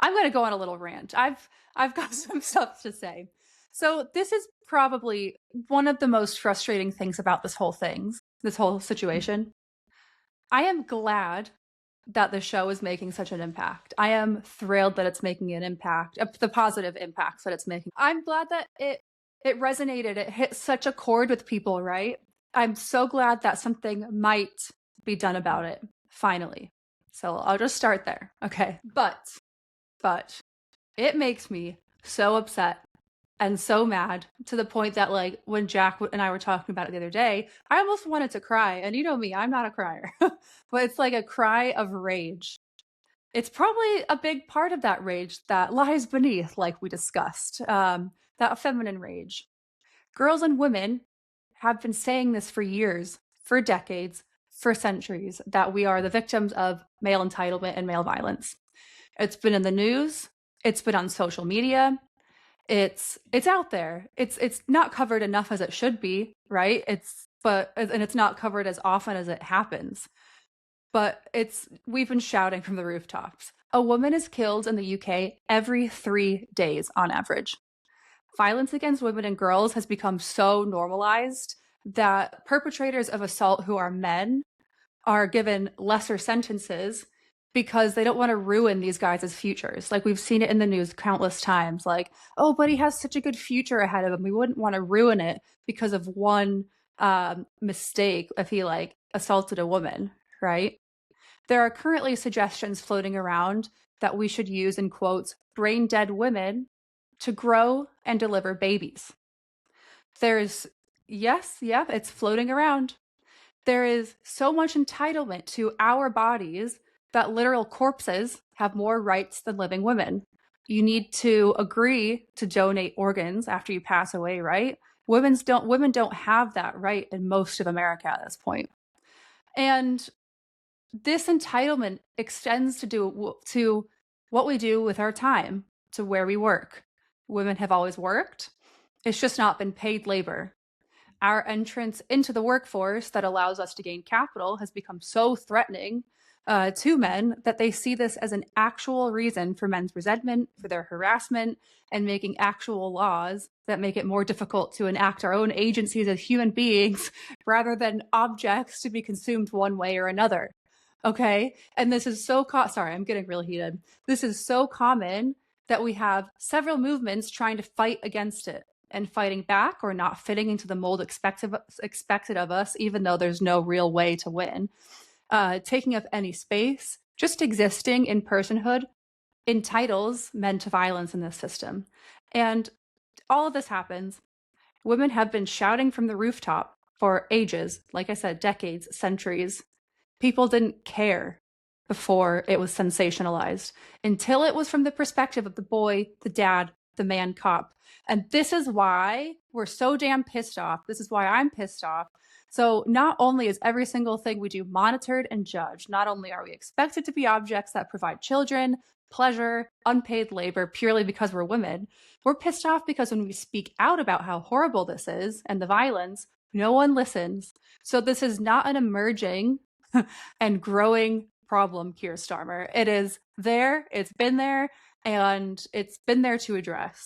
I'm going to go on a little rant. I've got some stuff to say. So this is probably one of the most frustrating things about this whole situation. I am glad that the show is making such an impact. I am thrilled that it's making an impact, the positive impacts that it's making. I'm glad that it resonated. It hit such a chord with people, right? I'm so glad that something might be done about it finally. So I'll just start there. Okay. But it makes me so upset and so mad to the point that, like, when Jack and I were talking about it the other day, I almost wanted to cry. And you know me, I'm not a crier, but it's like a cry of rage. It's probably a big part of that rage that lies beneath, like we discussed, that feminine rage. Girls and women have been saying this for years, for decades, for centuries, that we are the victims of male entitlement and male violence. It's been in the news. It's been on social media. It's out there. It's not covered enough as it should be, right? And it's not covered as often as it happens. But we've been shouting from the rooftops. A woman is killed in the UK every 3 days on average. Violence against women and girls has become so normalized that perpetrators of assault who are men are given lesser sentences because they don't want to ruin these guys' futures. Like, we've seen it in the news countless times. Like, oh, but he has such a good future ahead of him. We wouldn't want to ruin it because of one mistake if he, like, assaulted a woman, right? There are currently suggestions floating around that we should use, in quotes, brain dead women to grow and deliver babies. It's floating around. There is so much entitlement to our bodies that literal corpses have more rights than living women. You need to agree to donate organs after you pass away, right? Women don't have that right in most of America at this point. And this entitlement extends to what we do with our time, to where we work. Women have always worked. It's just not been paid labor. Our entrance into the workforce that allows us to gain capital has become so threatening to men that they see this as an actual reason for men's resentment, for their harassment, and making actual laws that make it more difficult to enact our own agencies as human beings rather than objects to be consumed one way or another. Okay? And this is sorry, I'm getting really heated. This is so common that we have several movements trying to fight against it and fighting back or not fitting into the mold expected of us, even though there's no real way to win. Taking up any space, just existing in personhood, entitles men to violence in this system. And all of this happens. Women have been shouting from the rooftop for ages, like I said, decades, centuries. People didn't care before it was sensationalized until it was from the perspective of the boy, the dad, the man cop. And this is why we're so damn pissed off. This is why I'm pissed off. So not only is every single thing we do monitored and judged, not only are we expected to be objects that provide children, pleasure, unpaid labor purely because we're women, we're pissed off because when we speak out about how horrible this is and the violence, no one listens. So this is not an emerging and growing problem, Keir Starmer. It is there, it's been there, and it's been there to address.